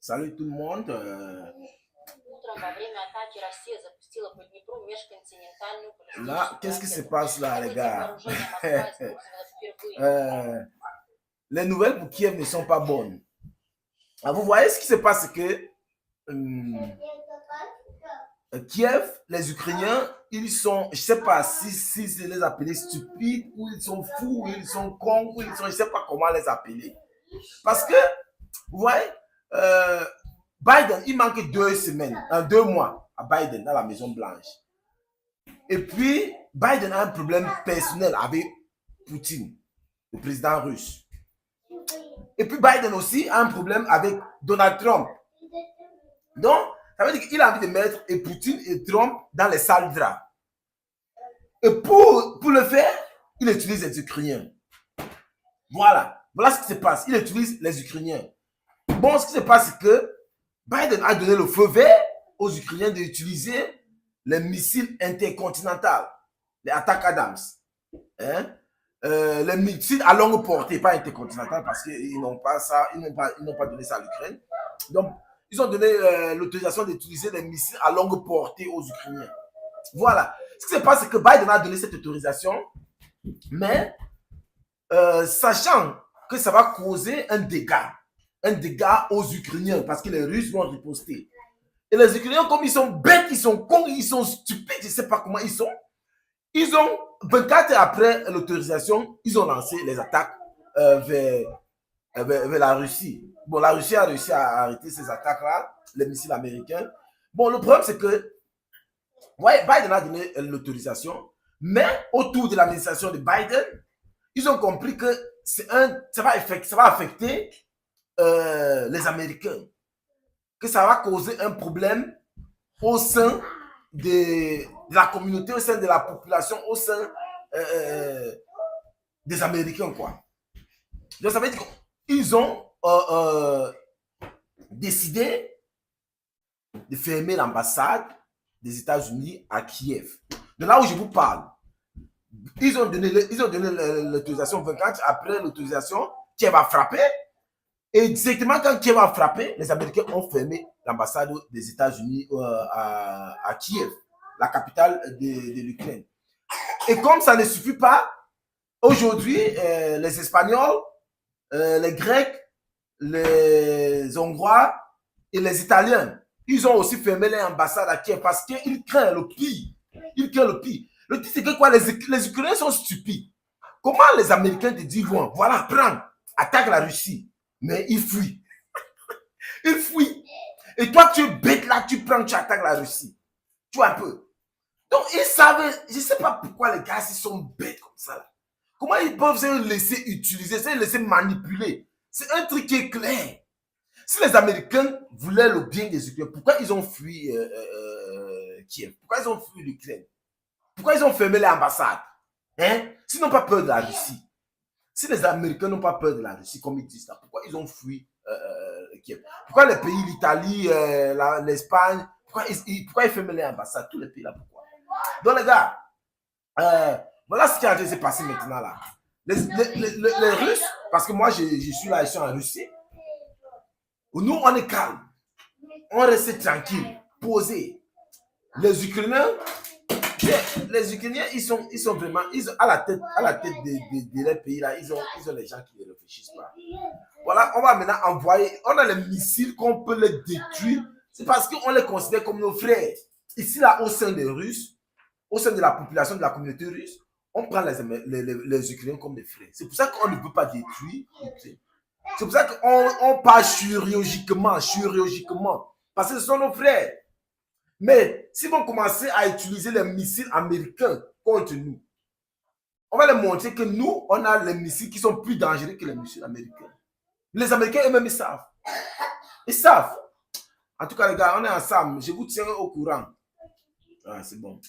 Salut tout le monde. Là, qu'est-ce qui se passe là, les gars? Les nouvelles pour Kiev ne sont pas bonnes. Ah, vous voyez ce qui se passe, c'est que Kiev, les Ukrainiens, ils sont, je ne sais pas si c'est les appeler stupides, ou ils sont fous, ou ils sont cons, ou ils sont, je ne sais pas comment les appeler. Parce que, vous voyez, Biden, il manque 2 semaines, 2 mois à Biden dans la Maison Blanche. Et puis, Biden a un problème personnel avec Poutine, le président russe. Et puis, Biden aussi a un problème avec Donald Trump. Donc, ça veut dire qu'il a envie de mettre Poutine et Trump dans les salles draps. Et pour le faire, il utilise les Ukrainiens. Voilà. Voilà ce qui se passe. Il utilise les Ukrainiens. Bon, ce qui se passe, c'est que Biden a donné le feu vert aux Ukrainiens d'utiliser les missiles intercontinentaux, les attaques Adams. Hein? Les missiles à longue portée, pas intercontinentaux, parce qu'ils n'ont pas ça, ils n'ont pas donné ça à l'Ukraine. Donc, ils ont donné l'autorisation d'utiliser les missiles à longue portée aux Ukrainiens. Voilà. Ce qui se passe, c'est que Biden a donné cette autorisation, mais sachant que ça va causer un dégât aux Ukrainiens, parce que les Russes vont riposter. Et les Ukrainiens, comme ils sont bêtes, ils sont cons, ils sont stupides, je ne sais pas comment ils sont, ils ont, 24 heures après l'autorisation, ils ont lancé les attaques vers la Russie. Bon, la Russie a réussi à arrêter ces attaques-là, les missiles américains. Bon, le problème, c'est que ouais, Biden a donné l'autorisation, mais autour de l'administration de Biden, ils ont compris que ça va affecter les Américains, que ça va causer un problème au sein de la communauté, au sein de la population, au sein des Américains, quoi. Donc, ça veut dire qu'ils ont décidé de fermer l'ambassade des États-Unis à Kiev. De là où je vous parle, ils ont donné l'autorisation 24 après l'autorisation, Kiev a frappé. Et directement quand Kiev a frappé, les Américains ont fermé l'ambassade des États-Unis à Kiev, la capitale de l'Ukraine. Et comme ça ne suffit pas, aujourd'hui, les Espagnols, les Grecs, les Hongrois et les Italiens, ils ont aussi fermé l'ambassade à Kiev parce qu'ils craignent le pire. Ils craignent le pire. Le pire, c'est que quoi, les Ukrainiens sont stupides. Comment les Américains te disent, voilà, prends, attaque la Russie. Mais ils fuient. Ils fuient. Et toi, tu es bête là, tu prends, tu attaques la Russie. Tu vois un peu. Donc, ils savent, je ne sais pas pourquoi les gars, ils sont bêtes comme ça. Là. Comment ils peuvent se laisser utiliser, se laisser manipuler. C'est un truc qui est clair. Si les Américains voulaient le bien des Ukrainiens, pourquoi ils ont fui Kiev? Pourquoi ils ont fui l'Ukraine? Pourquoi ils ont fermé l'ambassade? Hein? S'ils n'ont pas peur de la Russie. Si les Américains n'ont pas peur de la Russie, comme ils disent là, pourquoi ils ont fui Kiev? Pourquoi les pays, l'Italie, l'Espagne, pourquoi ils ferment les ambassades? Tous les pays là, pourquoi? Donc les gars, voilà ce qui a s'est passé maintenant là. Les Russes, parce que moi je suis là, je suis en Russie, nous on est calme, on reste tranquille, posé. Les Ukrainiens, ils sont vraiment, à la tête de leur pays là, ils ont les gens qui ne réfléchissent pas. Voilà, on va maintenant envoyer, on a les missiles qu'on peut les détruire, c'est parce qu'on les considère comme nos frères. Ici là, au sein des Russes, au sein de la population de la communauté russe, on prend les Ukrainiens comme des frères. C'est pour ça qu'on ne peut pas détruire l'Ukraine. C'est pour ça qu'on parle chirurgicalement, parce que ce sont nos frères. Mais s'ils vont commencer à utiliser les missiles américains contre nous, on va leur montrer que nous, on a les missiles qui sont plus dangereux que les missiles américains. Les Américains eux-mêmes, ils savent. Ils savent. En tout cas, les gars, on est ensemble. Je vous tiens au courant. Ah, c'est bon.